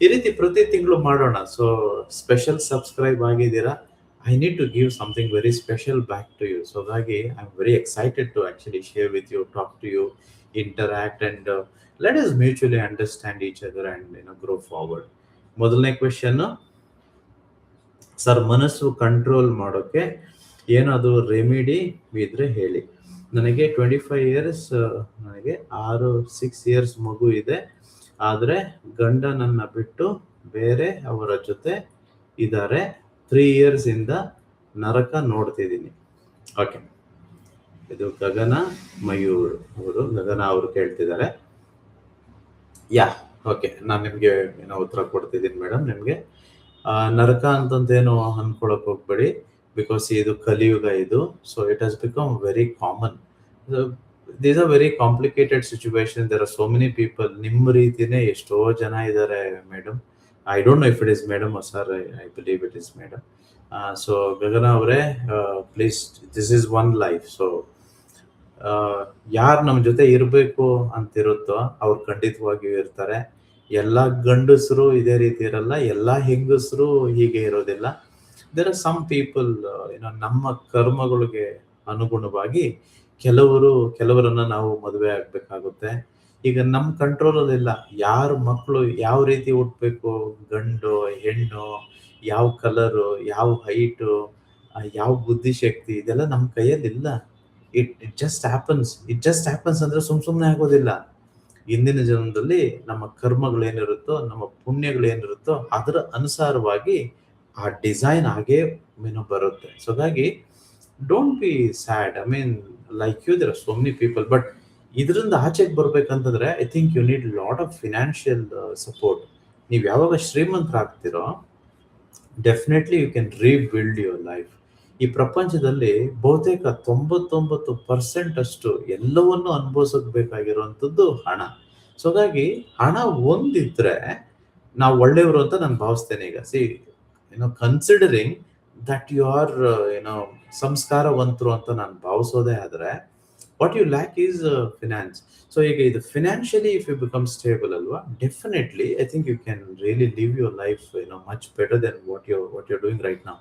ಈ ರೀತಿ ಪ್ರತಿ ತಿಂಗಳು ಮಾಡೋಣ. ಸೊ ಸ್ಪೆಷಲ್ ಸಬ್ಸ್ಕ್ರೈಬ್ ಆಗಿದ್ದೀರಾ, I need to give something very special back to you. So ಹಾಗಾಗಿ I am very excited to actually share with you, talk to you, interact, and let us mutually understand each other and grow forward. ಮೊದಲನೇ question, sir ಮನಸ್ಸು control ಮಾಡೋಕ್ಕೆ ಏನಾದರೂ remedy ಇದ್ರೆ ಹೇಳಿ. ನನಗೆ 25 years, ನನಗೆ 6 years ಮಗು ಇದೆ. ಆದರೆ ಗಂಡ ನನ್ನ ಬಿಟ್ಟು ಬೇರೆ ಅವರ ಜೊತೆ ಇದ್ದಾರೆ. 3 years ಇಂದ ನರಕ ನೋಡ್ತಿದ್ದೀನಿ. ಓಕೆ, ಇದು ಗಗನ ಮಯೂರ್ ಅವರು, ಗಗನ ಅವರು ಕೇಳ್ತಿದ್ದಾರೆ. ಯಾ, ಓಕೆ, ನಾನು ನಿಮಗೆ ಉತ್ತರ ಕೊಡ್ತಿದ್ದೀನಿ ಮೇಡಮ್. ನಿಮಗೆ ನರಕ ಅಂತಂದೇನು ಅನ್ಕೊಳಕ್ ಹೋಗ್ಬೇಡಿ, ಬಿಕಾಸ್ ಇದು ಕಲಿಯುಗ ಇದು. So it has become very common. These are very complicated situation. There are so many people. ನಿಮ್ಮ ರೀತಿನೇ ಎಷ್ಟೋ ಜನ ಇದ್ದಾರೆ madam. I don't know if it is madam sir, I believe it is madam. So Gagana ಅವರೇ, please, this is one life. So ಯಾರು ನಮ್ಮ ಜೊತೆ ಇರಬೇಕು ಅಂತಿರುತ್ತೋ ಅವ್ರು ಖಂಡಿತವಾಗಿಯೂ ಇರ್ತಾರೆ. ಎಲ್ಲ ಗಂಡಸರು ಇದೇ ರೀತಿ ಇರಲ್ಲ, ಎಲ್ಲ ಹೆಂಗಸರು ಹೀಗೆ ಇರೋದಿಲ್ಲ. ದೇರ್ ಆರ್ ಸಮ್ ಪೀಪಲ್, ನಮ್ಮ ಕರ್ಮಗಳಿಗೆ ಅನುಗುಣವಾಗಿ ಕೆಲವರನ್ನ ನಾವು ಮದುವೆ ಆಗ್ಬೇಕಾಗುತ್ತೆ. ಈಗ ನಮ್ಮ ಕಂಟ್ರೋಲ್ ಇಲ್ಲ. ಯಾರ ಮಕ್ಕಳು ಯಾವ ರೀತಿ ಹುಟ್ಟಬೇಕು, ಗಂಡು ಹೆಣ್ಣು, ಯಾವ ಕಲರು, ಯಾವ ಹೈಟು, ಯಾವ ಬುದ್ಧಿಶಕ್ತಿ, ಇದೆಲ್ಲ ನಮ್ಮ ಕೈಯಲ್ಲಿ ಇಲ್ಲ. ಇಟ್ ಜಸ್ಟ್ ಹ್ಯಾಪನ್ಸ್ ಅಂದ್ರೆ ಸುಮ್ಮನೆ ಆಗೋದಿಲ್ಲ. ಇಂದಿನ ಜನ್ಮದಲ್ಲಿ ನಮ್ಮ ಕರ್ಮಗಳೇನಿರುತ್ತೋ, ನಮ್ಮ ಪುಣ್ಯಗಳೇನಿರುತ್ತೋ ಅದರ ಅನುಸಾರವಾಗಿ ಆ ಡಿಸೈನ್ ಹಾಗೆ ಬರುತ್ತೆ. ಸೊ ಹಾಗಾಗಿ don't be sad. I mean, like you, there are so many people. But ಇದರಿಂದ ಆಚೆಗೆ ಬರ್ಬೇಕಂತಂದ್ರೆ I think you need lot of financial support. ನೀವು ಯಾವಾಗ ಶ್ರೀಮಂತರಾಗ್ತಿರೋ definitely you can rebuild your life. ಈ ಪ್ರಪಂಚದಲ್ಲಿ ಬಹುತೇಕ 99% ಅಷ್ಟು ಎಲ್ಲವನ್ನೂ ಅನುಭವಿಸೋಕೆ ಬೇಕಾಗಿರುವಂಥದ್ದು ಹಣ. ಸೊ ಹಾಗಾಗಿ ಹಣ ಒಂದಿದ್ರೆ ನಾವು ಒಳ್ಳೆಯವರು ಅಂತ ನಾನು ಭಾವಿಸ್ತೇನೆ. ಈಗ ಕನ್ಸಿಡರಿಂಗ್ ದಟ್ ಯು ಆರ್ ಸಂಸ್ಕಾರವಂತರು ಅಂತ ನಾನು ಭಾವಿಸೋದೇ ಆದ್ರೆ, what you lack is finance. So ಈಗ ಇದು financially if you become stable ಅಲ್ವಾ, definitely I think you can really live your life much better than what you doing right now.